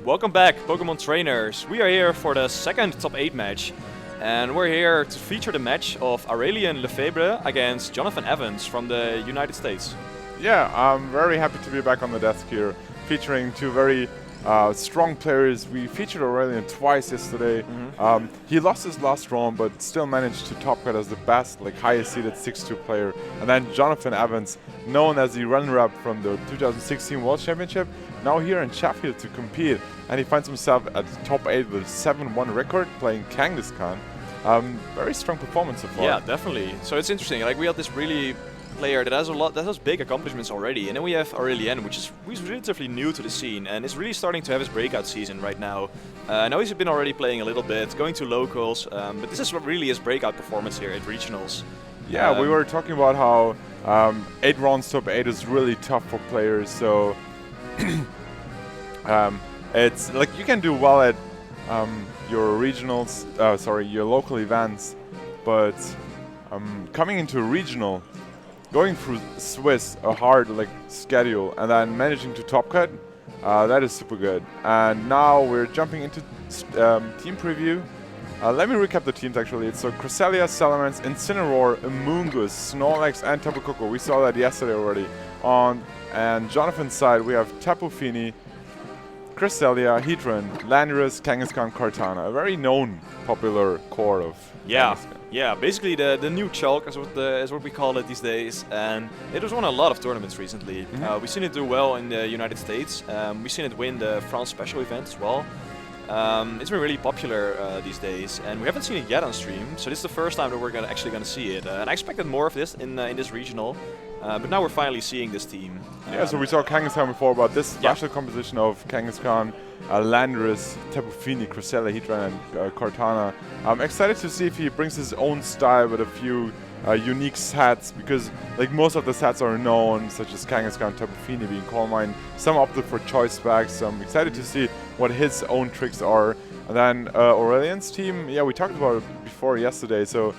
Welcome back, Pokemon trainers. We are here for the second top 8 match. And we're here to feature the match of Aurelien Lefebvre against Jonathan Evans from the United States. Yeah, I'm very happy to be back on the desk here, featuring two very strong players. We featured Aurelien twice yesterday. He lost his last round, but still managed to top cut as the best, highest seeded 6-2 player. And then Jonathan Evans, known as the runner-up from the 2016 World Championship, now here in Sheffield to compete. And he finds himself at the top 8 with a 7-1 record, playing Kangaskhan. Very strong performance so far. Yeah, definitely. So it's interesting. We have this really player that has big accomplishments already, and then we have Aurelien, who's relatively new to the scene and is really starting to have his breakout season right now. I know he's been already playing a little bit, going to locals, but this is really his breakout performance here at regionals. Yeah, we were talking about how 8 rounds top 8 is really tough for players. So it's like you can do well at your regionals, your local events, but coming into a regional, going through Swiss, a hard schedule, and then managing to top cut, that is super good. And now we're jumping into team preview. Let me recap the teams actually. It's Cresselia, Salamence, Incineroar, Amoonguss, Snorlax, and Tapu Koko. We saw that yesterday already. And Jonathan's side, we have Tapu Fini, Cresselia, Heatran, Landorus, Kangaskhan, Kartana. A very known, popular core of Kangaskhan. Yeah, basically the new Chalk is what we call it these days, and it has won a lot of tournaments recently. We've seen it do well in the United States. We've seen it win the France Special event as well. It's been really popular these days, and we haven't seen it yet on stream, so this is the first time that we're actually going to see it. And I expected more of this in this regional, but now we're finally seeing this team. Yeah, so we saw Kangaskhan before, but this special composition of Kangaskhan, Landorus, Tapu Fini, Cresselia, Heatran, and Kartana. I'm excited to see if he brings his own style with a few unique sets, because most of the sets are known, such as Kangaskhan, Tapu Fini being Calm Mind. Some opted for choice bags, so I'm excited to see what his own tricks are. And then Aurelien's team, yeah, we talked about it before yesterday. So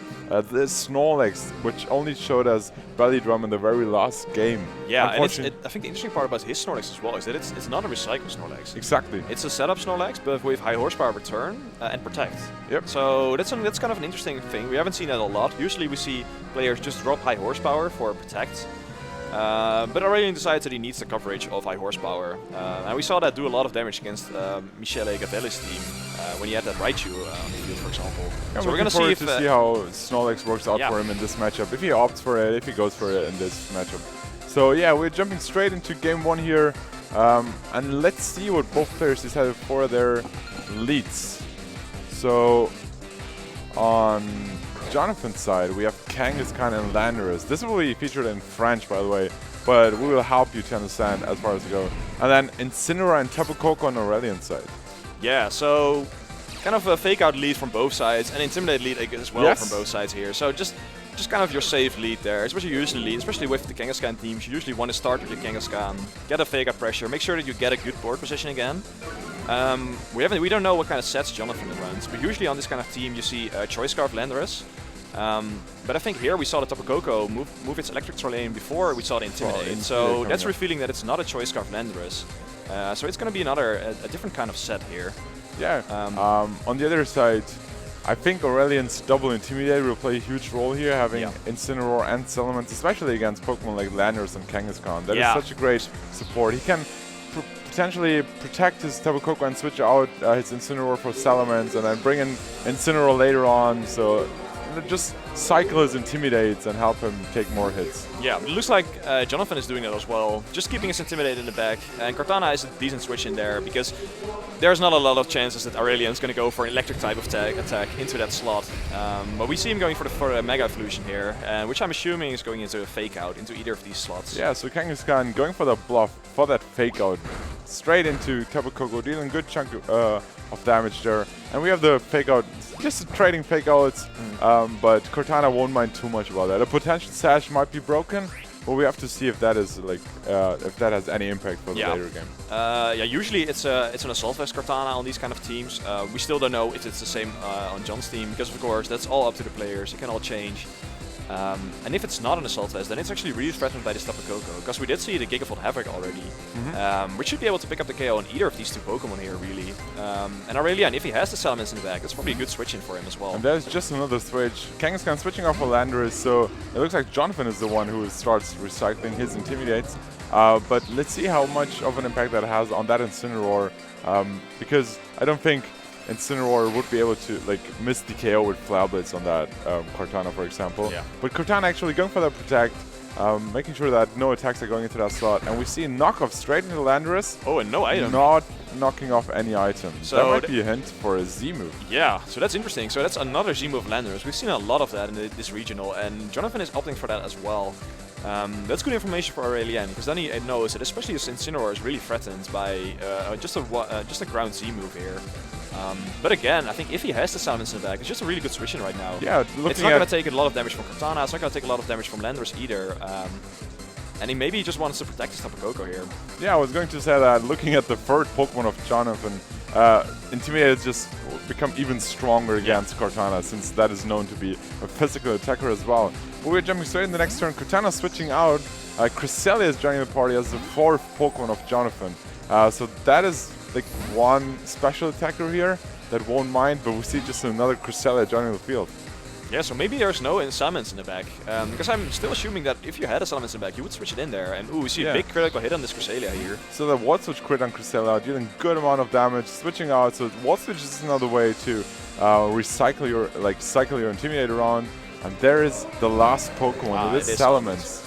this Snorlax, which only showed us Belly Drum in the very last game. Yeah, and I think the interesting part about his Snorlax as well is that it's not a recycle Snorlax. Exactly. It's a setup Snorlax, but with high horsepower return and protect. Yep. So that's kind of an interesting thing. We haven't seen that a lot. Usually we see players just drop high horsepower for protect. But Aurelien decides that he needs the coverage of high horsepower. And we saw that do a lot of damage against Michele Gabelli's team when he had that Raichu on the field, for example. Yeah, so we're going to see how Snorlax works out for him in this matchup, if he opts for it, if he goes for it in this matchup. So yeah, we're jumping straight into game 1 here. And let's see what both players decided for their leads. So on Jonathan's side, we have Kangaskhan and Landorus. This will be featured in French, by the way, but we will help you to understand as far as we go. And then Incineroar and Tapu Koko on Aurelien's side. Yeah, so kind of a fake-out lead from both sides, and Intimidate lead as well from both sides here. So just kind of your safe lead there. It's what you usually lead, especially with the Kangaskhan teams. You usually want to start with the Kangaskhan, get a fake-out pressure, make sure that you get a good board position again. We don't know what kind of sets Jonathan runs, but usually on this kind of team you see Choice Scarf Landorus. But I think here we saw the Tapu Koko move its Electric Trollane before we saw the Intimidate. So that's revealing that it's not a Choice Scarf Landorus. So it's going to be a different kind of set here. Yeah. On the other side, I think Aurelien's double Intimidate will play a huge role here, having Incineroar and Salamence, especially against Pokemon like Landorus and Kangaskhan. That is such a great support. He can potentially protect his Tapu Koko and switch out his Incineroar for Salamence, and then bring in Incineroar later on. So just cycle his Intimidates and help him take more hits. Yeah, it looks like Jonathan is doing that as well. Just keeping his Intimidate in the back. And Kartana is a decent switch in there, because there's not a lot of chances that Aurelien is going to go for an electric type of attack into that slot. But we see him going for a Mega Evolution here, which I'm assuming is going into a Fake Out into either of these slots. Yeah, so Kangaskhan going for the bluff for that Fake Out. Straight into Tapu Koko, dealing a good chunk of damage there. And we have the Fake Out, just trading Fake Outs, but Cortana won't mind too much about that. A potential Sash might be broken, but we have to see if that is if that has any impact for the later game. Yeah, usually it's an Assault Vest Cortana on these kind of teams. We still don't know if it's the same on John's team, because of course that's all up to the players. It can all change. And if it's not an Assault Vest, then it's actually really threatened by this Tapu Koko, because we did see the Gigafold Havoc already. We should be able to pick up the KO on either of these two Pokemon here, really. And Aurelien, if he has the Salamence in the back, that's probably a good switch in for him as well. And there's just another switch. Kangaskhan switching off for Landorus, so it looks like Jonathan is the one who starts recycling his Intimidates. But let's see how much of an impact that has on that Incineroar, because I don't think Incineroar would be able to miss the KO with Flower Blitz on that Cortana, for example. Yeah. But Cortana actually going for that Protect, making sure that no attacks are going into that slot. And we see a knockoff straight into Landorus. Oh, and no item. Not knocking off any item. So that might be a hint for a Z move. Yeah, so that's interesting. So that's another Z move Landorus. We've seen a lot of that in this regional, and Jonathan is opting for that as well. That's good information for Aurelien, because then he knows that especially his Incineroar is really threatened by just a ground Z move here. But again, I think if he has the Salamence in the back, it's just a really good switch in right now. Yeah, it's not going to take a lot of damage from Cortana, it's not going to take a lot of damage from Landorus either. And he maybe just wants to protect his Tapu Koko here. Yeah, I was going to say that looking at the third Pokemon of Jonathan, Intimidate has just become even stronger against Cortana, since that is known to be a physical attacker as well. But we're jumping straight in the next turn. Cortana switching out. Cresselia is joining the party as the fourth Pokemon of Jonathan. So that is one special attacker here that won't mind, but we see just another Cresselia joining the field. Yeah, so maybe there's no Salamence in the back, because I'm still assuming that if you had a Salamence in the back, you would switch it in there, and we see a big critical hit on this Cresselia here. So the Wall Switch crit on Cresselia, dealing good amount of damage, switching out, so Wall Switch is another way to cycle your Intimidate around, and there is the last Pokemon, it is Salamence.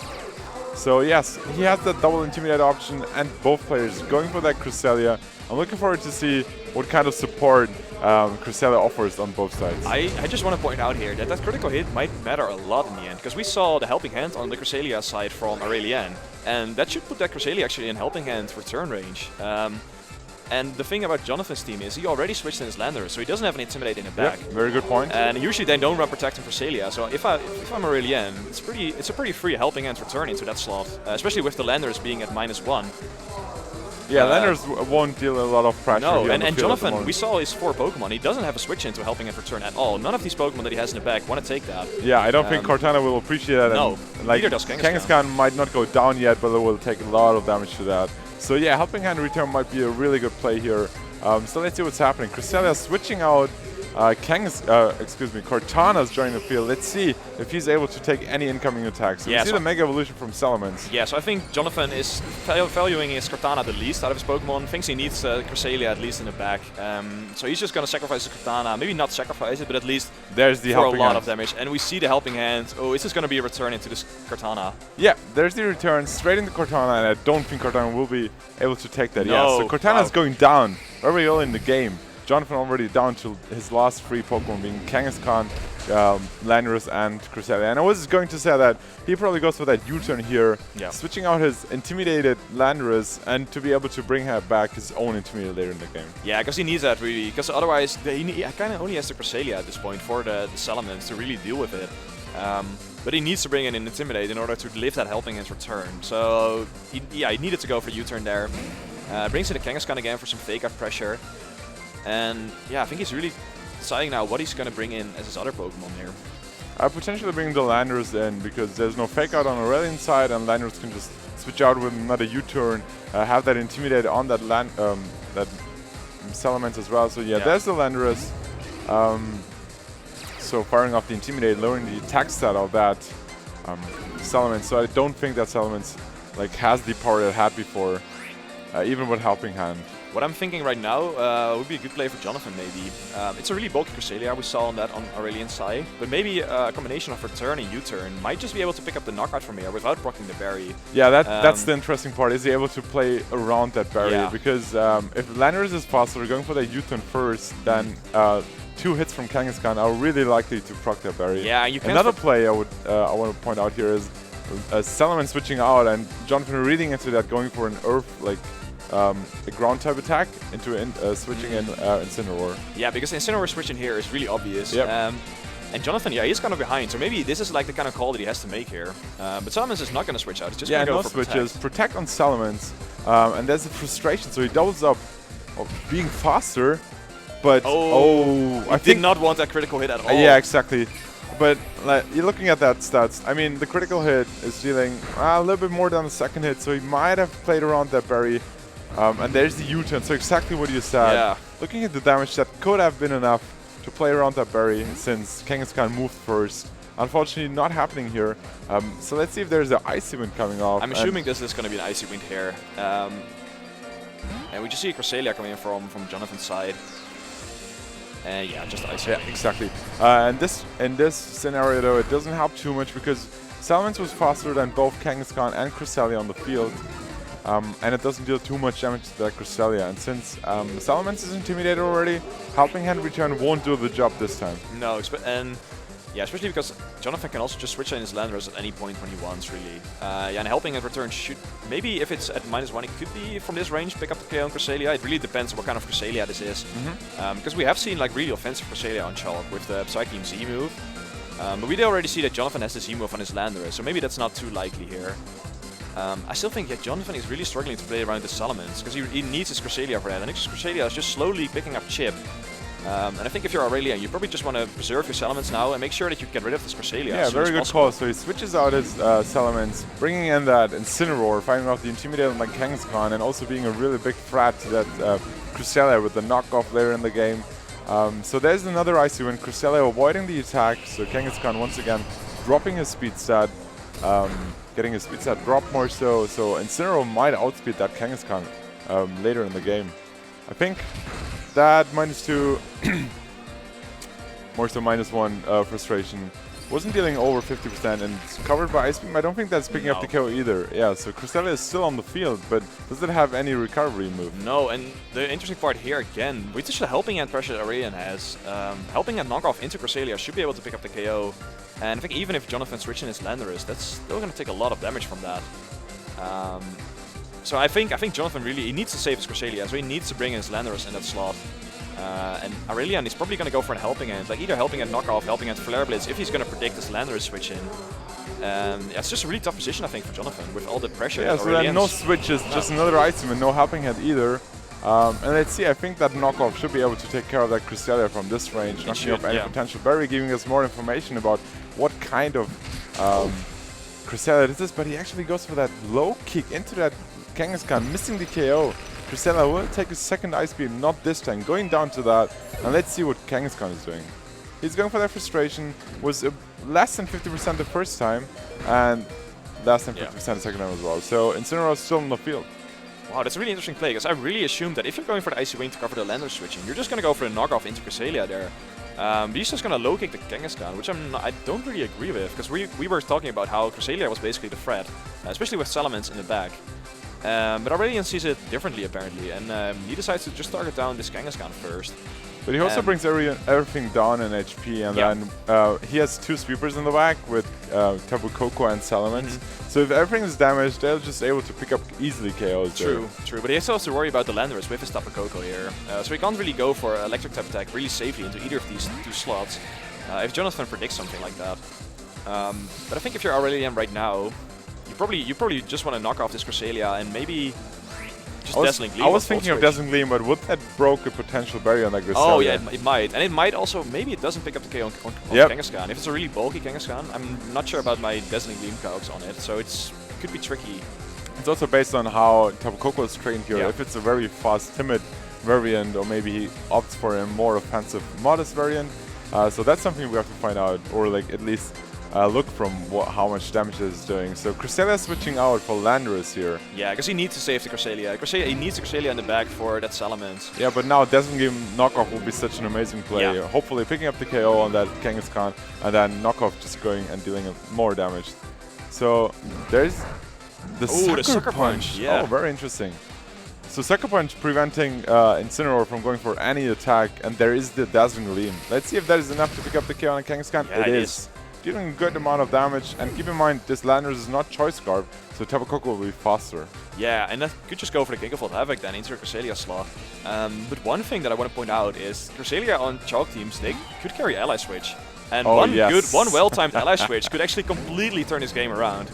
So yes, he has that double Intimidate option, and both players going for that Cresselia. I'm looking forward to see what kind of support Cresselia offers on both sides. I just want to point out here that critical hit might matter a lot in the end, because we saw the Helping Hand on the Cresselia side from Aurelien, and that should put that Cresselia actually in Helping Hand for turn range. And the thing about Jonathan's team is he already switched in his Landorus, so he doesn't have an Intimidate in the back. Yep, very good point. And usually they don't run Protect and Cresselia, so if I'm Aurelien, it's a pretty free Helping Hand for turn into that slot, especially with the Landorus being at -1. Yeah, Landorus won't deal a lot of pressure. No, and Jonathan, we saw his 4 Pokemon. He doesn't have a switch into Helping Hand for turn at all. None of these Pokemon that he has in the back want to take that. Yeah, I don't think Cortana will appreciate that. No, neither does Kangaskhan might not go down yet, but it will take a lot of damage to that. So yeah, Helping Hand return might be a really good play here. So let's see what's happening. Cresselia switching out. Cortana's joining the field. Let's see if he's able to take any incoming attacks. So we see the Mega Evolution from Salamence. Yeah, so I think Jonathan is valuing his Cortana the least out of his Pokemon. Thinks he needs Cresselia at least in the back. So he's just going to sacrifice his Cortana. Maybe not sacrifice it, but at least there's the for Helping a lot Hand. of damage. And we see the Helping Hand. Oh, is this going to be a return into this Cortana? Yeah, there's the return straight into Cortana, and I don't think Cortana will be able to take that. No. Yeah, so Cortana's going down very early in the game. Jonathan already down to his last 3 Pokemon, being Kangaskhan, Landorus, and Cresselia. And I was going to say that he probably goes for that U-turn here, switching out his intimidated Landorus, and to be able to bring back his own Intimidate later in the game. Yeah, because he needs that really, because otherwise he kind of only has the Cresselia at this point for the Salamence to really deal with it. But he needs to bring in an Intimidate in order to live that Helping Hand's return. So he needed to go for U-turn there. Brings in the Kangaskhan again for some fake out pressure. And yeah, I think he's really deciding now what he's going to bring in as his other Pokemon here. Potentially bring the Landorus in, because there's no fake out on Aurelien's side, and Landorus can just switch out with another U-turn, have that Intimidate on that that Salamence as well. So yeah, there's the Landorus. So firing off the Intimidate, lowering the attack stat of that Salamence. So I don't think that Salamence has the power that it had before, even with Helping Hand. What I'm thinking right now would be a good play for Jonathan, maybe. It's a really bulky Cresselia, we saw on that on Aurelien's side. But maybe a combination of return and U-turn might just be able to pick up the knockout from here without blocking the berry. Yeah, that's the interesting part. Is he able to play around that barrier? Because if Landorus is faster, we're going for that U-turn first, then 2 hits from Kangaskhan are really likely to proc that berry. Yeah, you can. Another play I want to point out here is Salamence switching out, and Jonathan reading into that, going for an Earth, a ground type attack into switching in Incineroar. Yeah, because Incineroar switching here is really obvious. Yep. And Jonathan, he's kind of behind, so maybe this is the kind of call that he has to make here. But Salamence is not going to switch out. It's just going to go for switches. Protect on Salamence, and there's a frustration, so he doubles up of being faster, but I did not want that critical hit at all. Yeah, exactly. But like, you're looking at that stats. I mean, the critical hit is dealing a little bit more than the second hit, so he might have played around that berry. And there's the U-turn, so exactly what you said. Yeah. Looking at the damage, that could have been enough to play around that berry since Kangaskhan moved first. Unfortunately, not happening here. So let's see if there's an Icy Wind coming off. I'm assuming this is going to be an Icy Wind here. And we just see a Cresselia coming in from Jonathan's side. And yeah, just Icy Wind. Yeah, exactly. And in this scenario, though, it doesn't help too much because Salamence was faster than both Kangaskhan and Cresselia on the field. And it doesn't deal too much damage to that Cresselia. And since Salamence is intimidated already, Helping Hand Return won't do the job this time. No, and yeah, especially because Jonathan can also just switch in his Landorus at any point when he wants, really. Yeah, and Helping Hand Return should, maybe if it's at -1, it could be from this range, pick up the KO on Cresselia. It really depends on what kind of Cresselia this is. Because we have seen like really offensive Cresselia on Chalk with the Psybeam Z move. But we already see that Jonathan has the Z move on his Landorus, so maybe that's not too likely here. I still think Jonathan is really struggling to play around the Salamence, because he needs his Cresselia for that, and his Cresselia is just slowly picking up chip. And I think if you're Aurelien, you probably just want to preserve your Salamence now and make sure that you get rid of this Cresselia. Yeah, very good call. So he switches out his Salamence, bringing in that Incineroar, finding out the Intimidator like Kangaskhan, and also being a really big threat to that Cresselia with the knockoff later in the game. So there's another Icy Wind, Cresselia avoiding the attack, so Kangaskhan once again dropping his speed stat. Getting his speed stat drop more so Incineroar might outspeed that Kangaskhan later in the game. I think that -2, more so -1 frustration wasn't dealing over 50% and it's covered by Ice Beam. I don't think that's picking up the KO either. Yeah, so Cresselia is still on the field, but does it have any recovery move? No, and the interesting part here again, with just the Helping Hand pressure that Aurelien has, Helping Hand knockoff into Cresselia should be able to pick up the KO. And I think even if Jonathan switching his Landorus, that's still going to take a lot of damage from that. So I think Jonathan really, he needs to save his Cresselia, so he needs to bring his Landorus in that slot. And Aurelien is probably going to go for a Helping Hand, like either Helping Hand knockoff, Helping Hand Flare Blitz, if he's going to predict his Landorus switch in. Yeah, it's just a really tough position, I think, for Jonathan, with all the pressure. Yeah, so then no switches, just another item and no Helping Hand either. And let's see, I think that knockoff should be able to take care of that Cresselia from this range, knocking off any potential berry, giving us more information about what kind of Cresselia this is, but he actually goes for that low kick into that Kangaskhan, missing the KO. Cresselia will take his second Ice Beam, not this time, going down to that, and let's see what Kangaskhan is doing. He's going for that frustration, was less than 50% the first time, and less than 50% the second time as well. So Incineroar is still in the field. Wow, that's a really interesting play, because I really assumed that if you're going for the Icy Wing to cover the Landorus switching, you're just going to go for the knockoff into Cresselia there. But he's just going to low kick the Kangaskhan, which I don't really agree with, because we were talking about how Cresselia was basically the threat, especially with Salamence in the back. But Aurelien sees it differently apparently, and he decides to just target down this Kangaskhan first. But he also brings everything down in HP, and then he has two sweepers in the back with Tapu Koko and Salamence. So if everything is damaged, they're just able to pick up easily KOs. True, true. But he also has to worry about the Landorus with his Tapu Koko here. So he can't really go for electric type attack really safely into either of these two slots if Jonathan predicts something like that. But I think if you're Aurelien right now, you probably just want to knock off this Cresselia and maybe just Dazzling Gleam. I was thinking of Dazzling Gleam, but would that broke a potential barrier on that Cresselia? Oh yeah, it might. And it might also, maybe it doesn't pick up the KO on Kangaskhan. If it's a really bulky Kangaskhan, I'm not sure about my Dazzling Gleam calcs on it, so it could be tricky. It's also based on how Tapu Koko is trained here. If it's a very fast, timid variant, or maybe he opts for a more offensive, modest variant. So that's something we have to find out, or like at least look from how much damage this is doing. So Cresselia switching out for Landorus here. Yeah, because he needs to save the Cresselia. He needs the Cresselia in the back for that Salamence. Yeah, but now Dazzling Gleam knockoff will be such an amazing play. Hopefully picking up the KO on that Kangaskhan, and then knockoff just going and dealing more damage. So there's the Sucker Punch. Yeah. Oh, very interesting. So Sucker Punch preventing Incineroar from going for any attack, and there is the Dazzling Gleam. Let's see if that is enough to pick up the KO on Kangaskhan. Yeah, it is. Dealing a good amount of damage, and keep in mind this Landorus is not Choice Scarf, so Tapu Koko will be faster. Yeah, and that could just go for the Gigafold Havoc then into the Cresselia slot. But one thing that I want to point out is Cresselia on Chalk teams, they could carry Ally Switch. And one well-timed Ally Switch could actually completely turn this game around.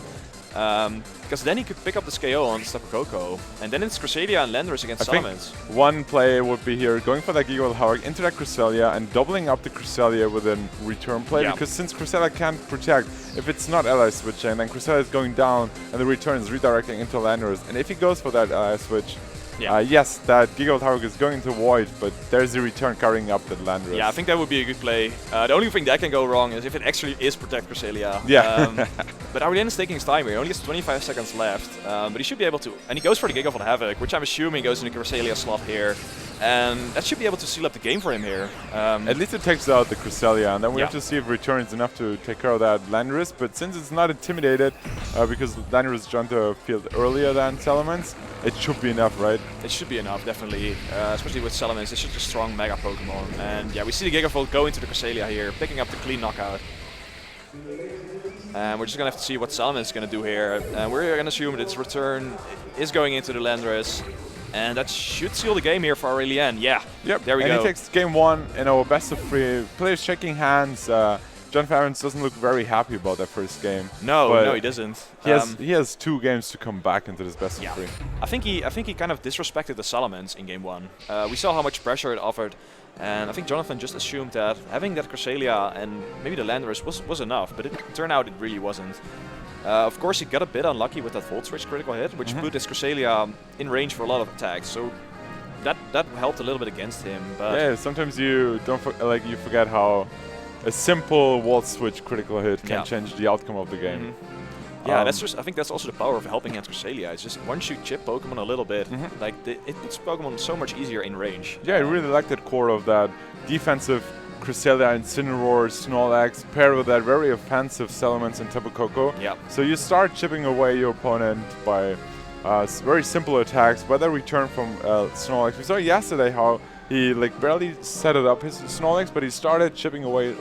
Because then he could pick up this KO on Tapu Koko, and then it's Cresselia and Landorus against Salamence. One play would be here, going for that Giga Hurricane into that Cresselia and doubling up the Cresselia with a return play, because since Cresselia can't protect, if it's not ally switching, then Cresselia is going down and the return is redirecting into Landorus. And if he goes for that ally switch, yes, that Giga Hurricane is going to void, but there's the return carrying up that Landorus. Yeah, I think that would be a good play. The only thing that can go wrong is if it actually is protect Cresselia. Yeah. But Aurelien is taking his time here. He only has 25 seconds left, but he should be able to. And he goes for the Giga Havoc, which I'm assuming goes in the Cresselia slot here. And that should be able to seal up the game for him here. At least it takes out the Cresselia, and then we have to see if return is enough to take care of that Landorus. But since it's not intimidated, because Landorus joined the field earlier than Salamence, it should be enough, right? It should be enough, definitely. Especially with Salamence, it's such a strong Mega Pokemon. And yeah, we see the Gigavolt go into the Cresselia here, picking up the clean knockout. And we're just going to have to see what Salamence is going to do here. And we're going to assume that its return is going into the Landorus. And that should seal the game here for Aurelien. Yeah, there we go. And he takes game 1 in our best of 3. Players shaking hands. John Farrens doesn't look very happy about that first game. No, he doesn't. He has 2 games to come back into this best of 3. I think he kind of disrespected the Salamence in game 1. We saw how much pressure it offered, and I think Jonathan just assumed that having that Cresselia and maybe the Landorus was enough, but it turned out it really wasn't. Of course, he got a bit unlucky with that Volt Switch critical hit, which put his Cresselia in range for a lot of attacks. So that helped a little bit against him. But yeah, sometimes you you forget how a simple Volt Switch critical hit can change the outcome of the game. Yeah, I think that's also the power of helping against Cresselia. It's just once you chip Pokemon a little bit, it puts Pokemon so much easier in range. Yeah, I really like that core of that defensive Cresselia, Incineroar, Snorlax, paired with that very offensive Salamence and Tapu Koko. Yeah. So you start chipping away your opponent by very simple attacks, by the return from Snorlax. We saw yesterday how he barely set it up his Snorlax, but he started chipping away,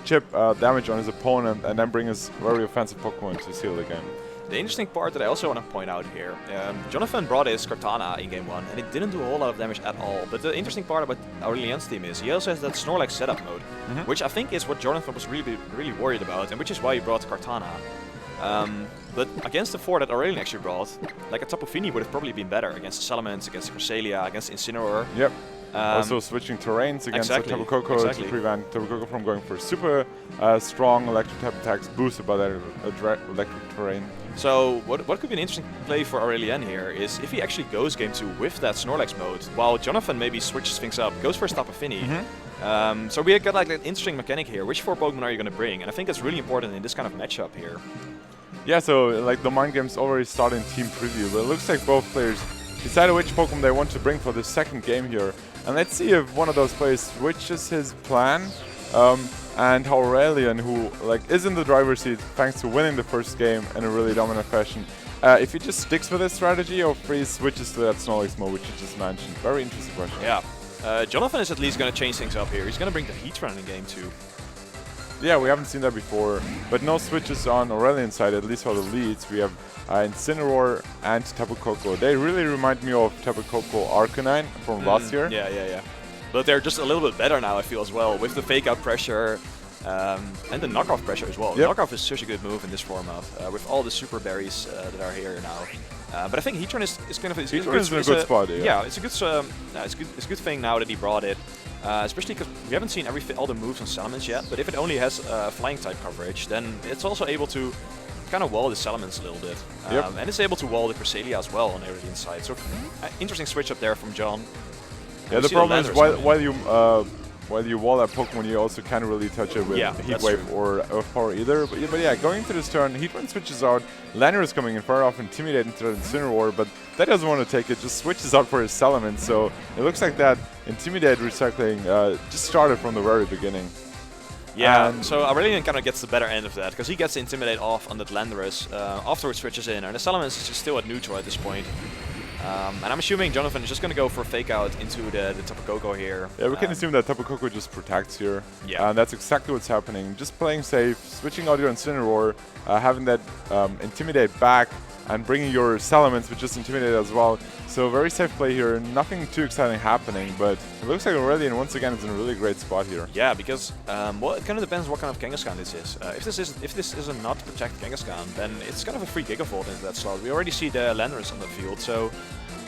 chip damage on his opponent, and then bring his very offensive Pokemon to seal the game. The interesting part that I also want to point out here, Jonathan brought his Kartana in game 1, and it didn't do a whole lot of damage at all. But the interesting part about Aurelien's team is he also has that Snorlax setup mode, which I think is what Jonathan was really worried about, and which is why he brought Kartana. But against the 4 that Aurelien actually brought, like a Tapu Fini would have probably been better against Salamence, against Cresselia, against Incineroar. Yep. Also switching terrains against Tapu Koko to prevent Tapu Koko from going for super strong electric type attacks boosted by that electric terrain. So what could be an interesting play for Aurelien here is if he actually goes game 2 with that Snorlax mode, while Jonathan maybe switches things up, goes for his Tapu Fini. So we got an interesting mechanic here. Which 4 Pokemon are you going to bring? And I think that's really important in this kind of matchup here. Yeah, so the mind game's already started in team preview, but it looks like both players decided which Pokemon they want to bring for the second game here. And let's see if one of those players switches his plan. And how Aurelien, who is in the driver's seat thanks to winning the first game in a really dominant fashion, if he just sticks with his strategy or if he switches to that Snorlax mode, which you just mentioned. Very interesting question. Yeah. Jonathan is at least going to change things up here. He's going to bring the Heatran in game 2. Yeah, we haven't seen that before, but no switches on Aurelien's side, at least for the leads. We have Incineroar and Tapu Koko. They really remind me of Tapu Koko Arcanine from last year. Yeah. But they're just a little bit better now, I feel, as well, with the fake-out pressure and the knockoff pressure as well. Knockoff is such a good move in this format, with all the super berries that are here now. But I think Heatran is kind of in a good spot. Yeah, it's a good thing now that he brought it. Especially because we haven't seen all the moves on Salamence yet, but if it only has flying type coverage, then it's also able to kind of wall the Salamence a little bit. And it's able to wall the Cresselia as well on Aurelien's side. So interesting switch up there from John. Yeah, the problem is while you wall that Pokemon, you also can't really touch it with Heat Wave or Earth Power either. But yeah, going into this turn, Heatran switches out. Landorus is coming in far off, Intimidate into the Incineroar, but that doesn't want to take it, just switches out for his Salamence. So it looks like that Intimidate recycling just started from the very beginning. Yeah, so Aurelien kind of gets the better end of that, because he gets the Intimidate off on that Landorus, afterwards switches in, and the Salamence is just still at neutral at this point. And I'm assuming Jonathan is just going to go for a fake out into the Tapu Koko here. Yeah, we can assume that Tapu Koko just protects here. Yeah. And that's exactly what's happening. Just playing safe, switching out your Incineroar, having that Intimidate back, and bringing your Salamence, which just intimidated as well. So very safe play here, nothing too exciting happening, but it looks like Aurelien once again is in a really great spot here. Yeah, because well, it kind of depends what kind of Kangaskhan this is. If this is a not protect Kangaskhan, then it's kind of a free Gigavolt into that slot. We already see the Landorus on the field, so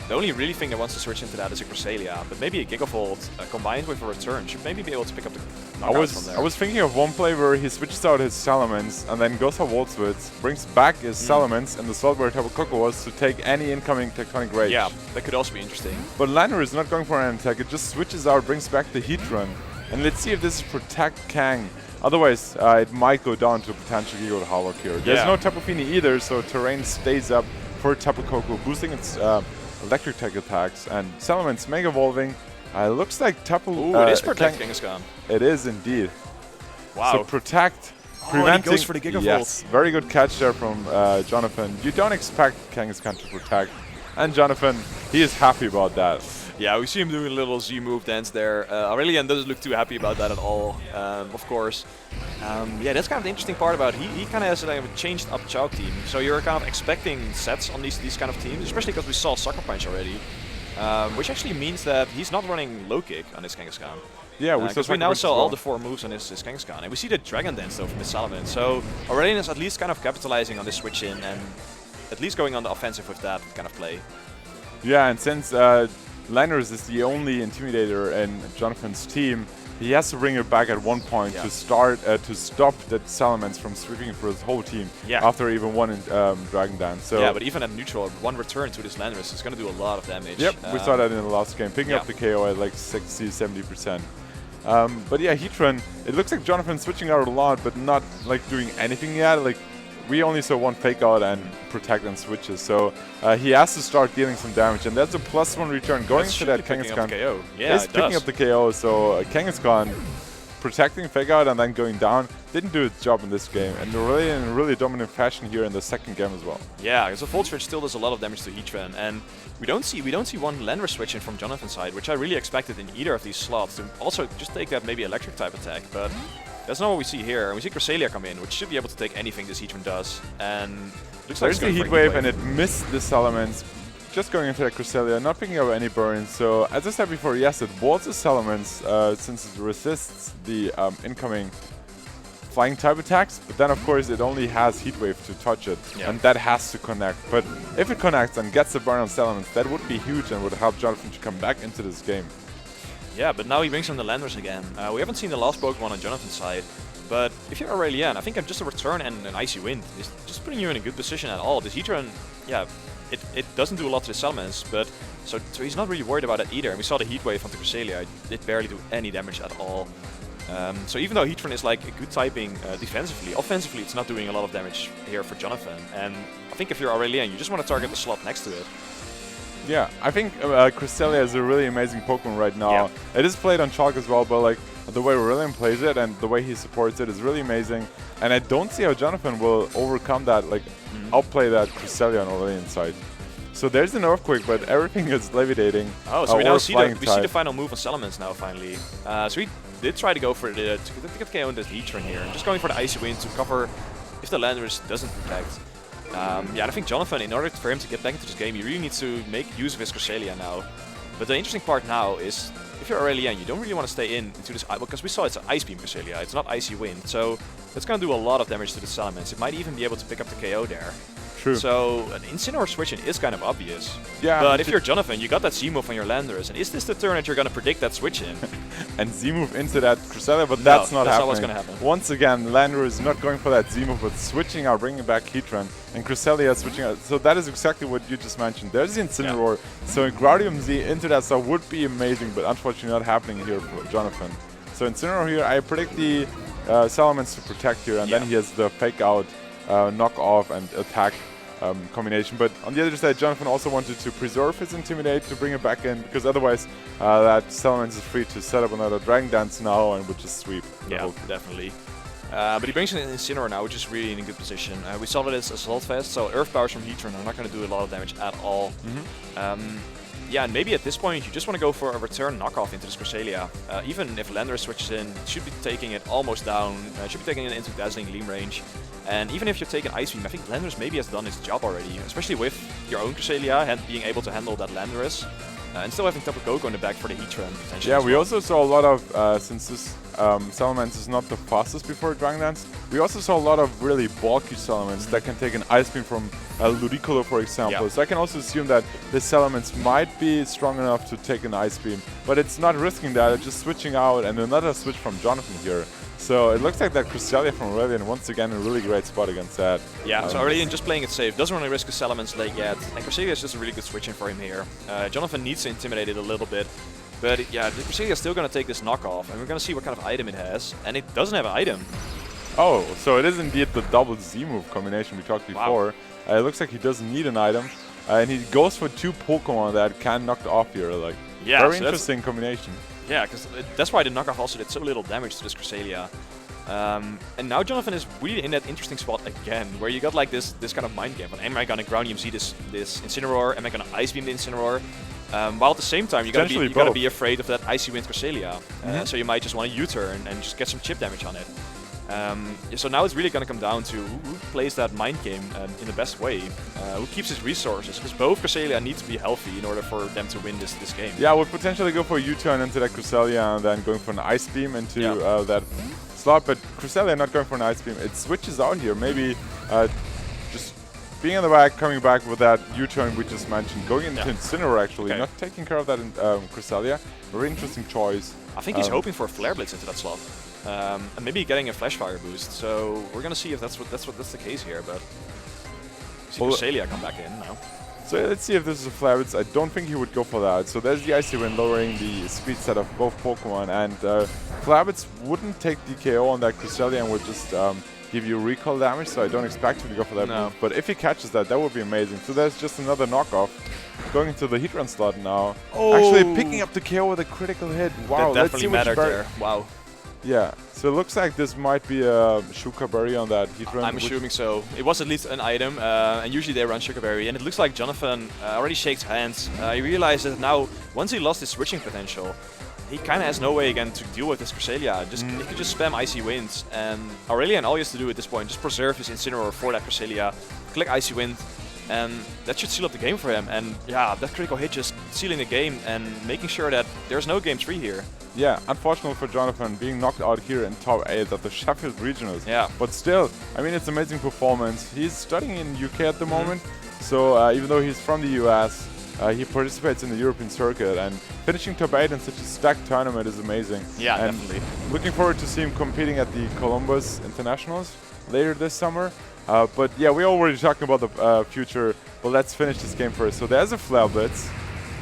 the only really thing that wants to switch into that is a Cresselia, but maybe a Gigavolt combined with a return should maybe be able to pick up the knockout from there. I was thinking of one play where he switches out his Salamence and then goes for Volt Switch, brings back his Salamence and the slot where Tapu Koko was to take any incoming Tectonic Rage. Yeah, that could also be interesting. But Landorus is not going for an attack, it just switches out, brings back the Heatran. And let's see if this is Protect Kang. Otherwise, it might go down to a potential Giga Hollow here. There's no Tapu Fini either, so terrain stays up for Tapu Koko, boosting its electric tech attacks, and Salamence Mega Evolving. Looks like Tapu. Ooh, it is Protect Kangaskhan. It is indeed. Wow. So Protect, preventing. He goes for the Gigavolt. Yes, very good catch there from Jonathan. You don't expect Kangaskhan to protect, and Jonathan, he is happy about that. Yeah, we see him doing a little Z move dance there. Aurelien doesn't look too happy about that at all, of course. Yeah, that's kind of the interesting part about it. He kind of has a changed up Chalk team. So you're kind of expecting sets on these kind of teams, especially because we saw Sucker Punch already. Which actually means that he's not running low kick on his Kangaskhan. Yeah, because we now saw all the 4 moves on his Kangaskhan. And we see the Dragon Dance though from his Salamence. So Aurelien is at least kind of capitalizing on this switch in and at least going on the offensive with that kind of play. Yeah, and since Landorus is the only Intimidator in Jonathan's team, he has to bring it back at one point to stop that Salamence from sweeping for his whole team after even one Dragon Dance. So yeah, but even at neutral, one return to this Landorus is going to do a lot of damage. Yep, we saw that in the last game, picking up the KO at like 60-70%. But yeah, Heatran, it looks like Jonathan switching out a lot, but not like doing anything yet. Like we only saw one fake out and protect and switches, so he has to start dealing some damage, and that's a +1 return going to that Kangaskhan. Yeah, it's picking up the KO, so Kangaskhan protecting fake out and then going down didn't do its job in this game, and really in a really dominant fashion here in the second game as well. Yeah, because the Volt Switch still does a lot of damage to Heatran, and we don't see one Landorus switch in from Jonathan's side, which I really expected in either of these slots to also just take that maybe electric type attack, but that's not what we see here. And we see Cresselia come in, which should be able to take anything this Heatran does. And looks like there's the Heat Wave, and it missed the Salamence. Just going into that Cresselia, not picking up any burns. So as I said before, yes, it was a Salamence since it resists the incoming flying type attacks. But then, of course, it only has Heat Wave to touch it, and that has to connect. But if it connects and gets the burn on Salamence, that would be huge and would help Jonathan to come back into this game. Yeah, but now he brings on the Landorus again. We haven't seen the last Pokemon on Jonathan's side, but if you're Aurelien, I think just a return and an Icy Wind is just putting you in a good position at all. This Heatran, yeah, it doesn't do a lot to the Salamence, but so he's not really worried about it either. And we saw the Heat Wave onto Cresselia, it did barely do any damage at all. So even though Heatran is like a good typing defensively, offensively it's not doing a lot of damage here for Jonathan. And I think if you're Aurelien, you just want to target the slot next to it. Yeah, I think Cresselia is a really amazing Pokemon right now. Yeah. It is played on Chalk as well, but like the way Aurelien plays it and the way he supports it is really amazing. And I don't see how Jonathan will overcome that, like outplay that Cresselia on Aurelien's side. So there's an Earthquake, but everything is levitating. Oh, so we now see the final move on Salamence now finally. So he did try to go for the to get KO in this Heatran here, and just going for the Icy Wind to cover if the Landorus doesn't protect. Yeah, I think Jonathan, in order for him to get back into this game, he really needs to make use of his Cresselia now. But the interesting part now is, if you're Aurelien, you don't really want to stay into this, because we saw it's an Ice Beam Cresselia, it's not Icy Wind, so it's going to do a lot of damage to the Salamence. It might even be able to pick up the KO there. True. So an Incineroar switching is kind of obvious. Yeah. But if you're Jonathan, you got that Z-move on your Landorus, and is this the turn that you're going to predict that switch in? And Z-move into that Cresselia, but that's not happening. That's not what's going to happen. Once again, Landorus is not going for that Z-move, but switching out, bringing back Heatran, and Cresselia switching out. So that is exactly what you just mentioned. There's the Incineroar, so Graudium Z into that stuff would be amazing, but unfortunately not happening here for Jonathan. So Incineroar here, I predict the Salamence to protect here, and then he has the fake out, knock off, and attack combination. But on the other side, Jonathan also wanted to preserve his Intimidate to bring it back in, because otherwise that Salamence is free to set up another Dragon Dance now and would just sweep. Yeah, definitely. But he brings in an Incineroar now, which is really in a good position. We saw that it's Assault Vest, so Earth Powers from Heatran are not going to do a lot of damage at all. Yeah, and maybe at this point you just want to go for a return knockoff into this Cresselia. Even if Landorus switches in, should be taking it almost down, should be taking it into Dazzling Gleam range. And even if you take an Ice Beam, I think Landorus maybe has done its job already, especially with your own Cresselia and being able to handle that Landorus. And still having Tapu Koko in the back for the heat trend potentially. Yeah, we also saw a lot of, since this Salamence is not the fastest before Dragon Dance, we also saw a lot of really bulky Salamence that can take an Ice Beam from Ludicolo, for example. Yeah. So I can also assume that this Salamence might be strong enough to take an Ice Beam, but it's not risking that, it's just switching out, and another switch from Jonathan here. So it looks like that Cresselia from Aurelien once again in a really great spot against that. Yeah, so Aurelien just playing it safe, doesn't want to risk a Salamence late yet, and Cresselia is just a really good switching for him here. Jonathan needs to intimidate it a little bit, but yeah, the Cresselia is still going to take this knockoff, and we're going to see what kind of item it has, and it doesn't have an item. Oh, so it is indeed the double Z move combination we talked before. Wow. It looks like he doesn't need an item, and he goes for 2 Pokemon that can knock off here. Like, yeah, very so interesting combination. Yeah, because that's why the knockoff also did so little damage to this Cresselia. And now Jonathan is really in that interesting spot again, where you got like this kind of mind game. Am I gonna ground EMZ this Incineroar? Am I gonna Ice Beam the Incineroar? While at the same time, you gotta be afraid of that Icy Wind Cresselia. So you might just want to U-turn and just get some chip damage on it. So now it's really gonna come down to who plays that mind game in the best way, who keeps his resources, because both Cresselia need to be healthy in order for them to win this game. Yeah, I would potentially go for a U-turn into that Cresselia and then going for an Ice Beam into that slot, but Cresselia not going for an Ice Beam. It switches out here, maybe just being in the back, coming back with that U-turn we just mentioned, going into Incineroar actually, not taking care of that in Cresselia. Very interesting choice. I think he's hoping for a Flare Blitz into that slot. And maybe getting a Flash Fire boost, so we're gonna see if that's the case here, but see Cresselia come back in now. So let's see if this is a Flare Blitz. I don't think he would go for that. So there's the Icy Wind lowering the speed set of both Pokemon, and Flare Blitz wouldn't take DKO on that Cresselia and would just give you recall damage, so I don't expect him to go for that move. But if he catches that, that would be amazing. So there's just another knockoff. Going into the heat run slot now. Oh. Actually picking up the KO with a critical hit. Wow, that definitely mattered there. Wow. Yeah, so it looks like this might be a Shuka Berry on that heat run. I'm assuming so. It was at least an item, and usually they run Shuka Berry, and it looks like Jonathan already shakes hands. He realizes that now, once he lost his switching potential, he kind of has no way again to deal with this Cresselia. He could just spam Icy Winds, and Aurelien, all he has to do at this point, just preserve his Incineroar for that Cresselia, click Icy Wind, and that should seal up the game for him. And yeah, that critical hit just sealing the game and making sure that there's no game 3 here. Yeah, unfortunate for Jonathan being knocked out here in top 8 of the Sheffield Regionals. Yeah. But still, I mean, it's amazing performance. He's studying in UK at the moment, so even though he's from the US, he participates in the European circuit, and finishing top 8 in such a stacked tournament is amazing. Yeah, and definitely. Looking forward to see him competing at the Columbus Internationals later this summer. But yeah, we're already talking about the future, but let's finish this game first. So there's a Flare Blitz.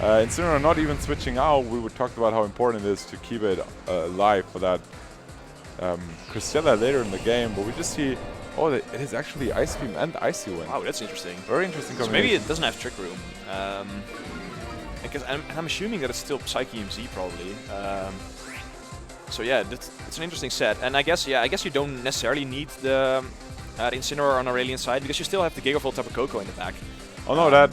Incineroar not even switching out. We would talk about how important it is to keep it alive for that Cresselia later in the game, but we just see, oh, it is actually Ice Beam and Icy Wind. Wow, that's interesting. Very interesting combination. So maybe it doesn't have Trick Room. Because I'm assuming that it's still Psyche EMZ probably. So yeah, it's an interesting set, and I guess you don't necessarily need the Incineroar on Aurelien's side, because you still have the Gigavolt Tapu Koko in the back. Oh no, that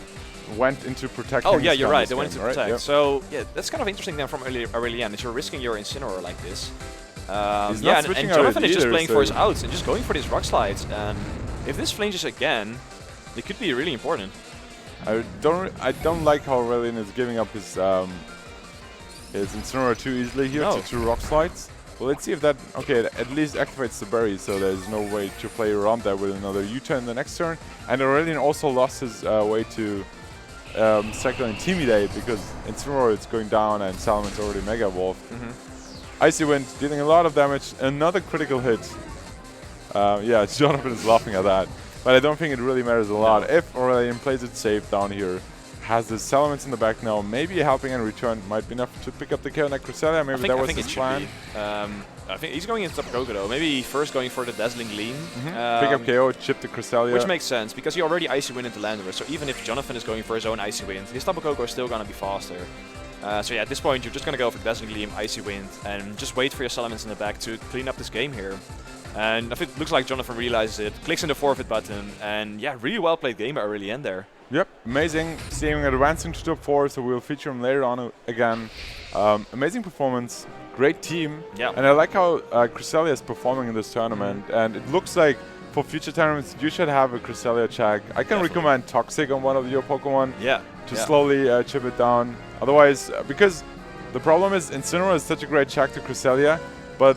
went into Protect. Oh yeah, you're right, they went into Protect. Yep. So yeah, that's kind of interesting then from Aurelien, is you're risking your Incineroar like this. He's yeah, not switching and Jonathan is just either, playing so for his outs and just going for these Rock Slides, and if this flinches again, it could be really important. I don't like how Aurelien is giving up his Incineroar too easily here to 2 Rock Slides. Well, let's see if that, okay, it at least activates the berry, so there's no way to play around that with another U-turn the next turn. And Aurelien also lost his way to Cycle Intimidate, because Incineroar is going down and Salaman's already Mega Evolved. Icy Wind dealing a lot of damage, another critical hit. Yeah, Jonathan is laughing at that, but I don't think it really matters a lot. If Aurelien plays it safe down here, has the Salamence in the back now, maybe helping in return might be enough to pick up the kill on that Cresselia. Maybe that was his plan. I think he's going into Tapu Koko though. Maybe first going for the Dazzling Gleam. Pick up KO, chip the Cresselia. Which makes sense, because you already Icy Wind into Landorus, so even if Jonathan is going for his own Icy Wind, his Tapu Koko is still going to be faster. So yeah, at this point you're just going to go for Dazzling Gleam, Icy Wind, and just wait for your Salamence in the back to clean up this game here. And I think it looks like Jonathan realizes it, clicks on the forfeit button, and yeah, really well played game by Aurelien there. Yep, amazing. Seeing him advancing to top 4, so we'll feature him later on again. Amazing performance, great team, and I like how Cresselia is performing in this tournament. And it looks like for future tournaments, you should have a Cresselia check. I can recommend Toxic on one of your Pokemon to slowly chip it down. Otherwise, because the problem is Incineroar is such a great check to Cresselia, but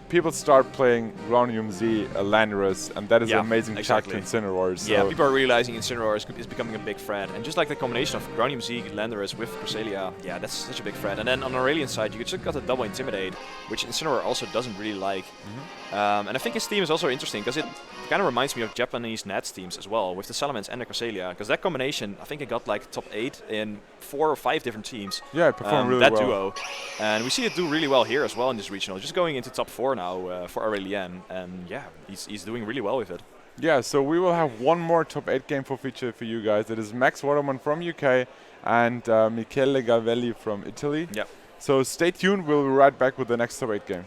people start playing Grounium Z, Landorus, and that is an amazing check to Incineroar. So yeah, people are realizing Incineroar is becoming a big threat. And just like the combination of Grounium Z, Landorus with Cresselia, yeah, that's such a big threat. And then on Aurelien's side, you just got a double Intimidate, which Incineroar also doesn't really like. And I think his team is also interesting, because it kind of reminds me of Japanese Nats teams as well, with the Salamence and the Cresselia. Because that combination, I think it got like top 8 in 4 or 5 different teams. Yeah, it performed really well. That duo. And we see it do really well here as well in this regional. Just going into top 4 now for Aurelien. And yeah, he's doing really well with it. Yeah, so we will have one more top 8 game for feature for you guys. It is Max Waterman from UK and Michele Gavelli from Italy. Yeah. So stay tuned. We'll be right back with the next top 8 game.